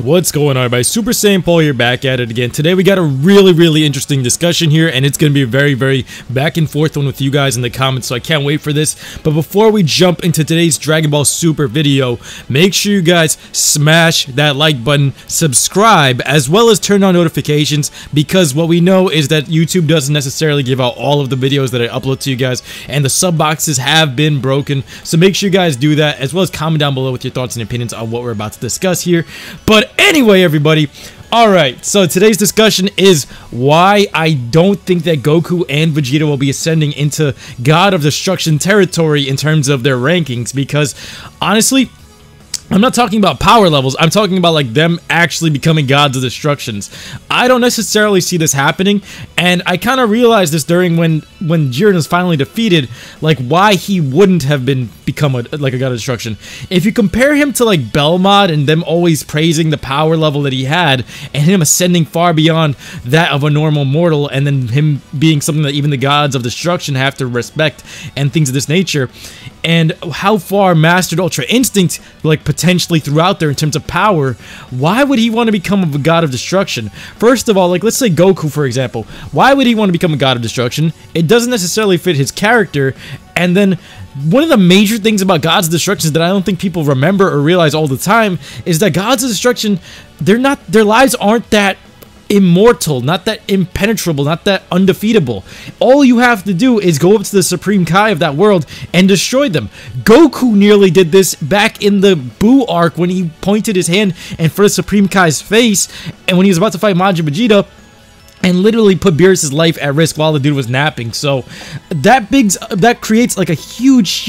What's going on, everybody? Super Saiyan Paul here, back at it again. Today we got a really interesting discussion here, and it's going to be a very back and forth one with you guys in the comments, so I can't wait for this. But before we jump into today's Dragon Ball Super video, make sure you guys smash that like button, subscribe, as well as turn on notifications, because what we know is that YouTube doesn't necessarily give out all of the videos that I upload to you guys, and the sub boxes have been broken. So make sure you guys do that, as well as comment down below with your thoughts and opinions on what we're about to discuss here. But anyway, everybody, alright, so today's discussion is why I don't think that Goku and Vegeta will be ascending into God of Destruction territory in terms of their rankings, because honestly, I'm not talking about power levels, I'm talking about like them actually becoming gods of destructions. I don't necessarily see this happening, and I kind of realized this during when Jiren was finally defeated, like why he wouldn't have become like a god of destruction. If you compare him to like Belmod and them always praising the power level that he had, and him ascending far beyond that of a normal mortal, and then him being something that even the gods of destruction have to respect and things of this nature, and how far Mastered Ultra Instinct like potentially throughout there in terms of power, why would he want to become a god of destruction? First of all, like let's say Goku, for example, why would he want to become a god of destruction? It doesn't necessarily fit his character. And then one of the major things about gods of destruction that I don't think people remember or realize all the time is that gods of destruction, their lives aren't that immortal, not that impenetrable, not that undefeatable. All you have to do is go up to the Supreme Kai of that world and destroy them. Goku nearly did this back in the Buu arc when he pointed his hand in front of Supreme Kai's face, and when he was about to fight Majin Vegeta, and literally put Beerus' life at risk while the dude was napping. So that creates like a huge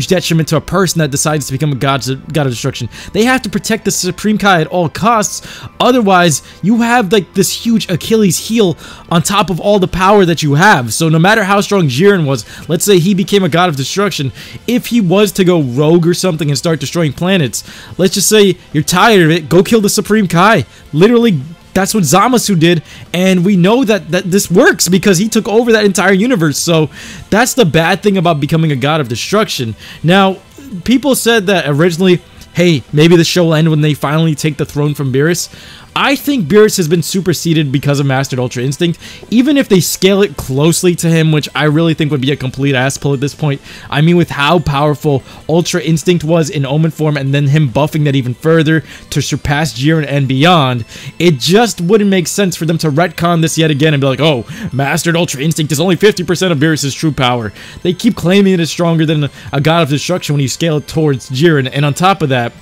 detriment to a person that decides to become a god of destruction. They have to protect the Supreme Kai at all costs, otherwise you have like this huge Achilles heel on top of all the power that you have. So no matter how strong Jiren was, let's say he became a god of destruction, if he was to go rogue or something and start destroying planets, let's just say you're tired of it, go kill the Supreme Kai. Literally, that's what Zamasu did, and we know that this works because he took over that entire universe. So that's the bad thing about becoming a god of destruction. Now, people said that originally, hey, maybe the show will end when they finally take the throne from Beerus. I think Beerus has been superseded because of Mastered Ultra Instinct, even if they scale it closely to him, which I really think would be a complete ass pull at this point. I mean, with how powerful Ultra Instinct was in Omen form, and then him buffing that even further to surpass Jiren and beyond, it just wouldn't make sense for them to retcon this yet again and be like, oh, Mastered Ultra Instinct is only 50% of Beerus' true power. They keep claiming it is stronger than a god of destruction when you scale it towards Jiren, and on top of that,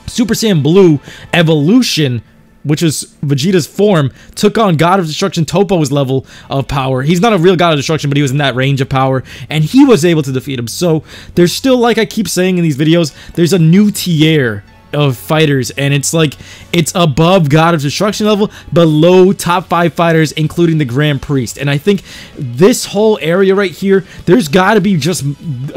Super Saiyan Blue Evolution, which is Vegeta's form, took on God of Destruction Toppo's level of power. He's not a real God of Destruction, but he was in that range of power, and he was able to defeat him. So there's still, like I keep saying in these videos, there's a new tier of fighters, and it's like it's above God of Destruction level, below top 5 fighters, including the Grand Priest. And I think this whole area right here, there's got to be just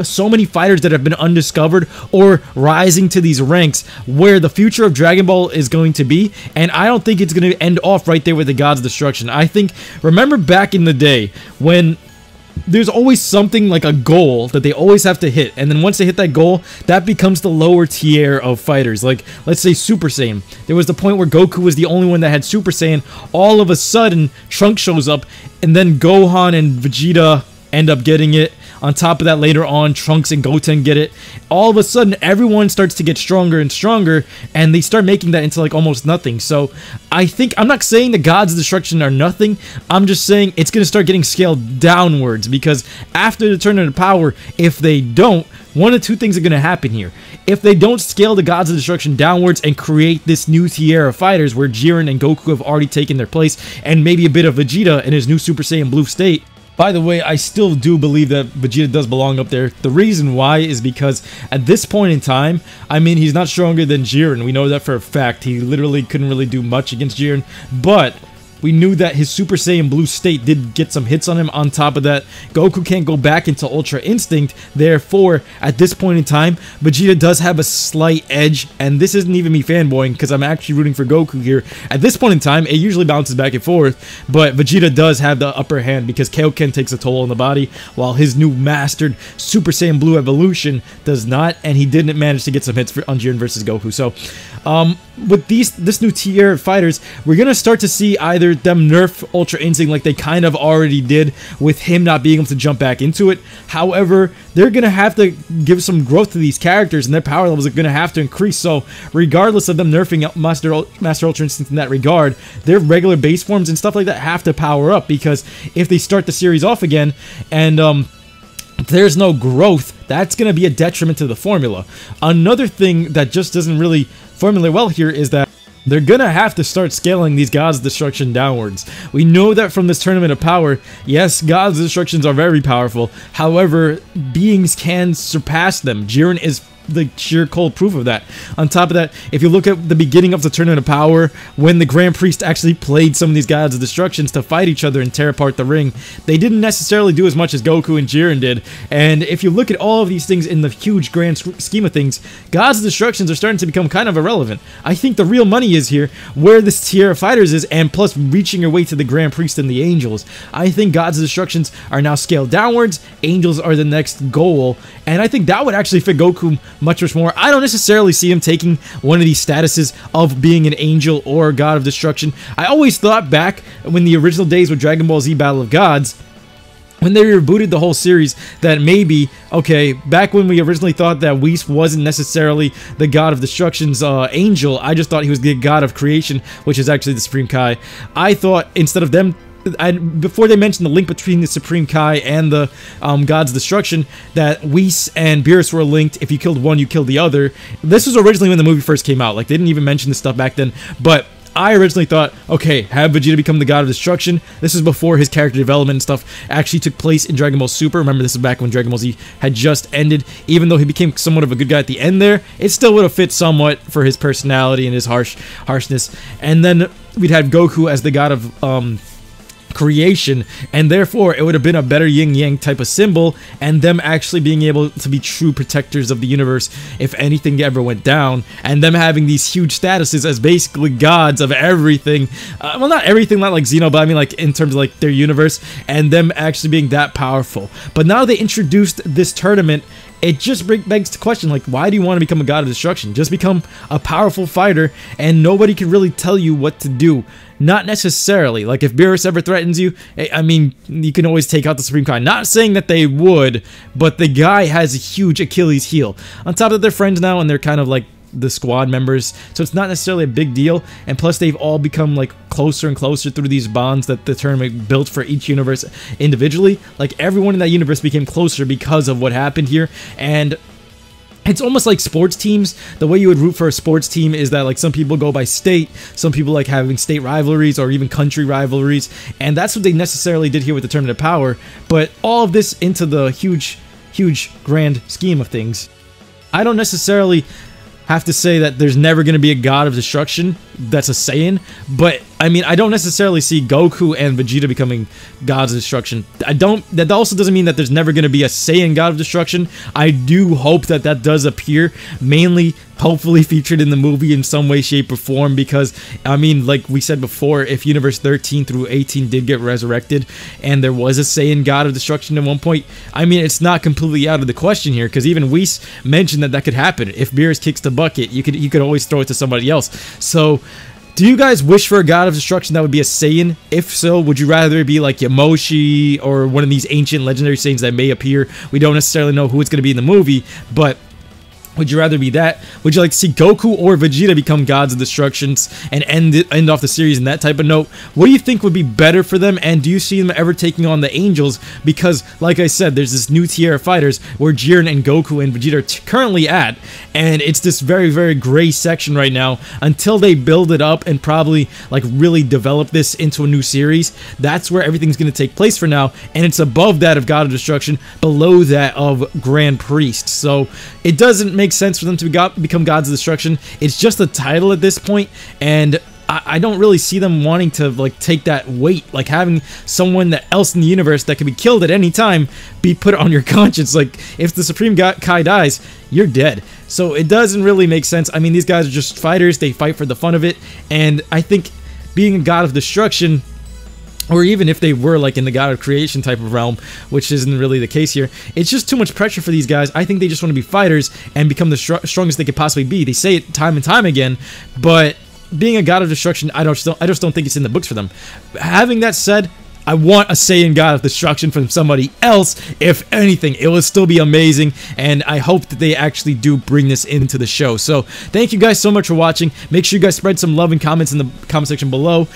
so many fighters that have been undiscovered or rising to these ranks where the future of Dragon Ball is going to be. And I don't think it's going to end off right there with the Gods of Destruction. I think, remember back in the day when there's always something like a goal that they always have to hit, and then once they hit that goal, that becomes the lower tier of fighters. Like, let's say Super Saiyan. There was the point where Goku was the only one that had Super Saiyan. All of a sudden, Trunks shows up, and then Gohan and Vegeta end up getting it. On top of that, later on, Trunks and Goten get it. All of a sudden, everyone starts to get stronger and stronger, and they start making that into like almost nothing. So I think, I'm not saying the gods of destruction are nothing, I'm just saying it's going to start getting scaled downwards, because after the turn of the power, if they don't, one of two things are going to happen here. If they don't scale the gods of destruction downwards and create this new tier of fighters where Jiren and Goku have already taken their place, and maybe a bit of Vegeta in his new Super Saiyan Blue state. By the way, I still do believe that Vegeta does belong up there. The reason why is because at this point in time, I mean, he's not stronger than Jiren. We know that for a fact. He literally couldn't really do much against Jiren, but we knew that his Super Saiyan Blue state did get some hits on him. On top of that, Goku can't go back into Ultra Instinct. Therefore, at this point in time, Vegeta does have a slight edge. And this isn't even me fanboying, because I'm actually rooting for Goku here. At this point in time, it usually bounces back and forth. But Vegeta does have the upper hand, because Kaioken takes a toll on the body, while his new mastered Super Saiyan Blue evolution does not. And he didn't manage to get some hits on Jiren versus Goku. So, with this new tier of fighters, we're gonna start to see either them nerf Ultra Instinct like they kind of already did with him not being able to jump back into it. However, they're gonna have to give some growth to these characters, and their power levels are gonna have to increase. So regardless of them nerfing Master Ultra Instinct in that regard, their regular base forms and stuff like that have to power up, because if they start the series off again and there's no growth, that's going to be a detriment to the formula. Another thing that just doesn't really formulate well here is that they're going to have to start scaling these Gods of Destruction downwards. We know that from this Tournament of Power, yes, Gods of Destructions are very powerful. However, beings can surpass them. Jiren is the sheer cold proof of that. On top of that, if you look at the beginning of the Tournament of Power, when the Grand Priest actually played some of these Gods of Destructions to fight each other and tear apart the ring, they didn't necessarily do as much as Goku and Jiren did. And if you look at all of these things in the huge grand scheme of things, Gods of Destructions are starting to become kind of irrelevant. I think the real money is here, where this tier of fighters is, and plus reaching your way to the Grand Priest and the Angels. I think Gods of Destructions are now scaled downwards, Angels are the next goal, and I think that would actually fit Goku much more. I don't necessarily see him taking one of these statuses of being an angel or a God of Destruction. I always thought back when the original days with Dragon Ball Z Battle of Gods, when they rebooted the whole series, that maybe, okay, back when we originally thought that Whis wasn't necessarily the God of Destruction's angel, I just thought he was the God of Creation, which is actually the Supreme Kai. I thought instead of them, before they mentioned the link between the Supreme Kai and the God's Destruction, that Whis and Beerus were linked. If you killed one, you killed the other. This was originally when the movie first came out. Like, they didn't even mention this stuff back then. But I originally thought, okay, have Vegeta become the God of Destruction. This is before his character development and stuff actually took place in Dragon Ball Super. Remember, this is back when Dragon Ball Z had just ended. Even though he became somewhat of a good guy at the end there, it still would have fit somewhat for his personality and his harshness. And then we'd have Goku as the God of Creation, and therefore it would have been a better yin-yang type of symbol, and them actually being able to be true protectors of the universe if anything ever went down, and them having these huge statuses as basically gods of everything. Well, not everything, not like Xeno, but I mean like in terms of like their universe, and them actually being that powerful. But now they introduced this tournament, it just begs the question, like, why do you want to become a God of Destruction? Just become a powerful fighter, and nobody can really tell you what to do. Not necessarily. Like, if Beerus ever threatens you, I mean, you can always take out the Supreme Kai. Not saying that they would, but the guy has a huge Achilles heel. On top of that, they're friends now, and they're kind of like the squad members, so it's not necessarily a big deal. And plus, they've all become like closer and closer through these bonds that the tournament built for each universe individually. Like, everyone in that universe became closer because of what happened here. And it's almost like sports teams. The way you would root for a sports team is that, like, some people go by state, some people like having state rivalries or even country rivalries, and that's what they necessarily did here with the Tournament of Power. But all of this into the huge grand scheme of things, I don't necessarily have to say that there's never going to be a God of Destruction that's a Saiyan, but I mean, I don't necessarily see Goku and Vegeta becoming Gods of Destruction. That also doesn't mean that there's never going to be a Saiyan God of Destruction. I do hope that that does appear, mainly, hopefully featured in the movie in some way, shape, or form, because, I mean, like we said before, if Universe 13 through 18 did get resurrected, and there was a Saiyan God of Destruction at one point, I mean, it's not completely out of the question here, because even Whis mentioned that that could happen. If Beerus kicks the bucket, you could always throw it to somebody else. So, do you guys wish for a God of Destruction that would be a Saiyan? If so, would you rather it be like Yamoshi or one of these ancient legendary Saiyans that may appear? We don't necessarily know who it's going to be in the movie, but would you rather be that? Would you like to see Goku or Vegeta become Gods of Destructions and end off the series in that type of note? What do you think would be better for them, and do you see them ever taking on the Angels? Because, like I said, there's this new tier of fighters where Jiren and Goku and Vegeta are currently at, and it's this very gray section right now until they build it up and probably like really develop this into a new series. That's where everything's going to take place for now, and it's above that of God of Destruction, below that of Grand Priest. So it doesn't make sense for them to become Gods of Destruction. It's just a title at this point, and I don't really see them wanting to like take that weight, like having someone else in the universe that can be killed at any time be put on your conscience. Like, if the Supreme Kai dies, you're dead. So it doesn't really make sense. I mean, these guys are just fighters. They fight for the fun of it, and I think being a God of Destruction or even if they were like in the God of Creation type of realm, which isn't really the case here. It's just too much pressure for these guys. I think they just want to be fighters and become the strongest they could possibly be. They say it time and time again, but being a God of Destruction, I just don't think it's in the books for them. Having that said, I want a Saiyan God of Destruction from somebody else. If anything, it will still be amazing, and I hope that they actually do bring this into the show. So thank you guys so much for watching. Make sure you guys spread some love and comments in the comment section below.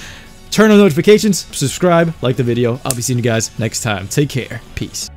Turn on notifications, subscribe, like the video. I'll be seeing you guys next time. Take care. Peace.